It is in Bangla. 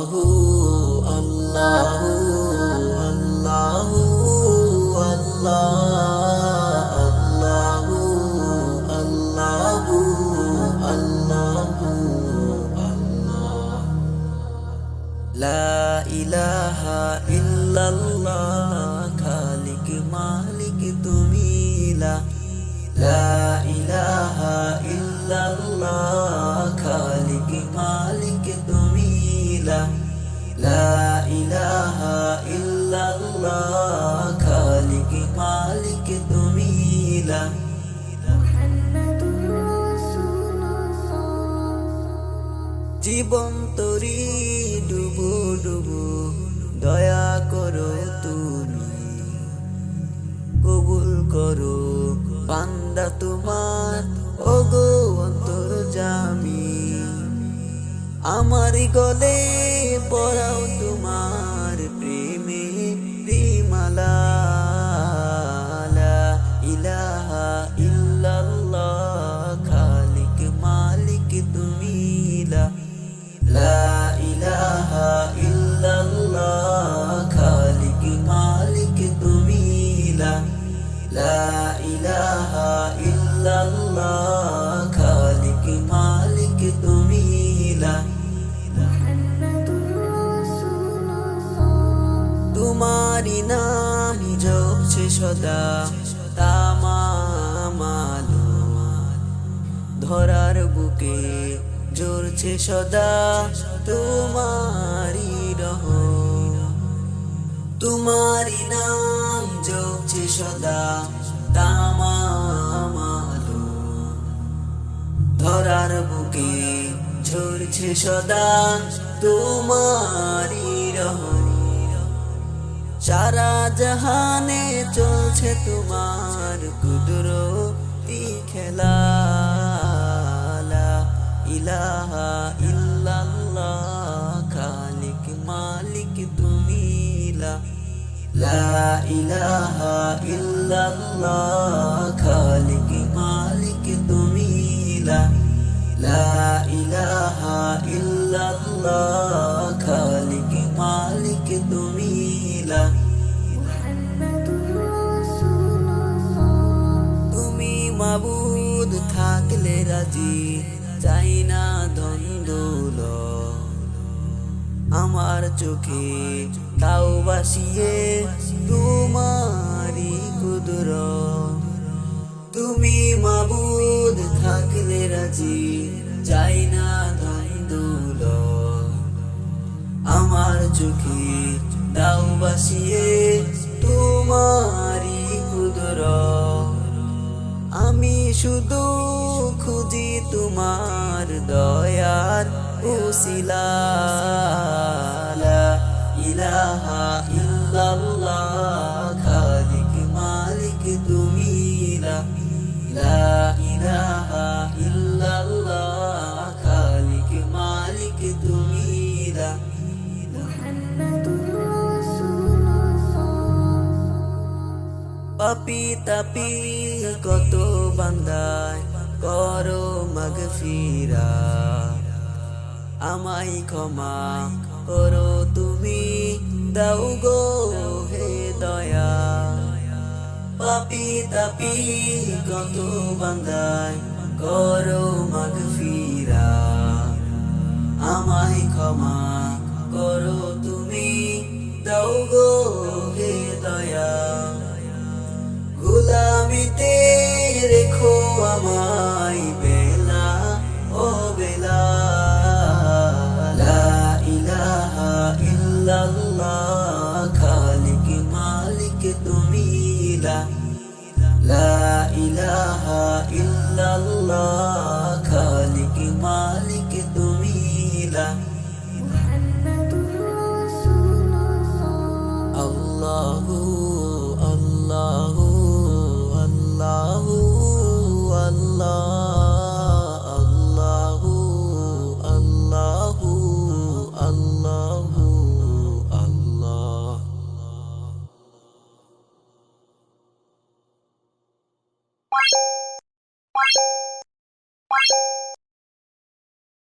আল্লাহু আল্লাহু আল্লাহু আল্লাহু আল্লাহু আল্লাহু আল্লাহ। লা ইলাহা ইল্লাল্লাহ খালিক মালিক তুমি লা ইলাহা ইল্লাল্লাহ খালিক মালিক তুমি লা ইলাহা ইল্লাল্লাহ খালিক মালিক তুমি জীবন তরি ডুবু ডুবু দয়া করো তুমি কবুল করো বান্দা তোমার ওগো অন্তর্যামী আমার গলে পরাও তোমার প্রেমে প্রেমালা লা ইলাহা ইল্লাল্লাহ খালিক মালিক তুমি লা ইলাহা ইল্লাল্লাহ খালিক মালিক তুমি লা ইলাহা ইল্লাল্লাহ খালিক মালিক তুমি তোমারি নাম জপছে সদা তামাম আলো ধরার বুকে জ্বলছে সদা তোমারি রহম তোমারি নাম জপছে সদা তামাম আলো ধরার বুকে ঝরছে সদা তোমারি রহম সারা জাহানে চলছে তোমার কুদরতি খেলা লা ইলাহা ইল্লাল্লাহ খালিক মালিক তুমি লা ইলাহা ইল্লাল্লাহ খালিক মালিক তুমি লা ইলাহা ইল্লাল্লাহ খালিক মালিক তুমি তুমি মাবুদ থাকলে রাজি চাই না ধন্দুল আমার চোখে তাও বাসিয়ে তোমারি কুদরত তুমি মাবুদ থাকলে রাজি চাই না ধন্দুল আমার চোখে দাও বাসিয়ে তোমারি কুদরত আমি শুধু খুঁজি তোমার দয়ার উসিলা লা ইলাহা ইল্লাল্লাহ খালিক মালিক তুমি লা ইলাহা ইল্লাল্লাহ খালিক মালিক তুমি পাপি তাপি কত বান্দায় করো মাগফিরা আমায় ক্ষমা করো তুমি দাও গো হে দয়া পাপি তাপি কত বান্দায় করো মাগফিরা আমায় ক্ষমা করো তুমি দাও গো হে দয়া গোলামিতে রেখো আমায় বেলা ও বেলা লা ইলাহা ইল্লাল্লাহ খালিক মালিক তুমি লা ইলাহা ইল্লাল্লাহ খালিক মালিক